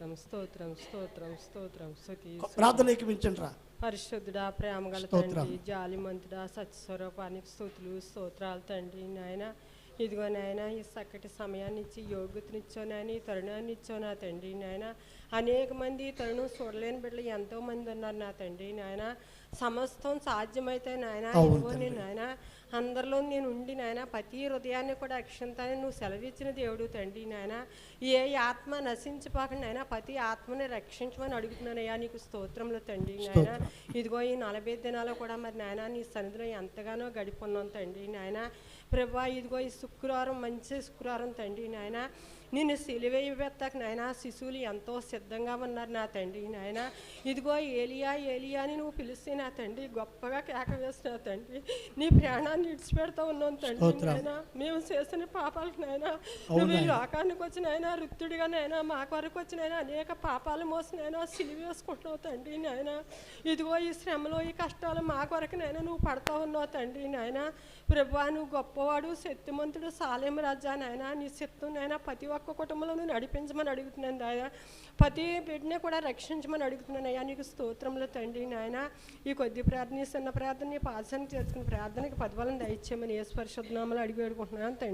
స్తోత్రం స్తోత్రం స్తోత్రం స్తోత్రం స్తుతి ప్రార్థన ఏకమించండి రా. పరిశుద్ధుడా, ప్రేమగల స్తోత్రం. తండ్రి, జాలిమంతుడా, సత్యస్వరూపానికి స్తుతులు స్తోత్రాలు తండ్రి. నాయన ఇదిగో నాయన ఈ చక్కటి సమయాన్ని ఇచ్చి యోగ్యతనిచ్చో నాయన, ఈ తరుణాన్ని ఇచ్చో నా తండ్రి. నాయన అనేక మంది ఈ తరుణం చూడలేని బిడ్డలు ఎంతోమంది ఉన్నారు నా తండ్రి. నాయన సమస్తం సాధ్యమైతే నాయన ఇదిగో నేను నాయన అందరిలో నేను ఉండి నాయన ప్రతి హృదయాన్ని కూడా రక్షించాలని నువ్వు సెలవిచ్చిన దేవుడు తండ్రి. నాయన ఏ ఆత్మ నశించిపోకుండా నాయన ప్రతి ఆత్మని రక్షించమని అడుగుతున్నానయ్యా, నీకు స్తోత్రంలో తండ్రి. నాయన ఇదిగో ఈ 40 దినాలు కూడా మరి నాయన నీ సన్నిధిలో ఎంతగానో గడిపున్నాం తండ్రి. నాయన ప్రభా ఇదిగో ఈ శుక్రవారం మంచి శుక్రవారం తండ్రి. నాయన నిన్ను సిలువేయబెత్తకు నాయన శిశువులు ఎంతో సిద్ధంగా ఉన్నారు నా తండ్రి. నాయన ఇదిగో ఏలియా ఏలియా అని నువ్వు పిలిస్తే నా తండ్రి గొప్పగా కేక వేసిన తండ్రి, నీ ప్రాణాన్ని విడిచిపెడతా ఉన్నాం తండ్రి. నాయన మేము చేసిన పాపాలకు నాయన నువ్వు ఈ లోకానికి వచ్చిన ఆయన రుత్తుడిగా నాయన మా కొరకు వచ్చిన ఆయన అనేక పాపాలు మోసిన ఆయన సిలువ వేసుకుంటున్నావు తండ్రి. నాయన ఇదిగో ఈ శ్రమలో ఈ కష్టాలు మా కొరకు నాయన నువ్వు పడతా ఉన్నావు తండ్రి. నాయన ప్రభువా నువ్వు గొప్పవాడు, శక్తిమంతుడు, సాలేం రాజా. నాయన నీ చిత్తం నాయన ప్రతి ఒక్క కుటుంబంలో నువ్వు నడిపించమని అడుగుతున్నాను ఆయన, ప్రతి బిడ్డని కూడా రక్షించమని అడుగుతున్నాను అయ్యా, నీకు స్తోత్రంలో తండ్రి. నాయన ఈ కొద్ది ప్రార్థన చిన్న ప్రార్థన నీ పాదశాన్ని చేసుకుని ప్రార్థనకి 10 దయచేయమని యేసు పరిశుద్ధ నామములో అడిగి వేడుకుంటున్నాను తండ్రి.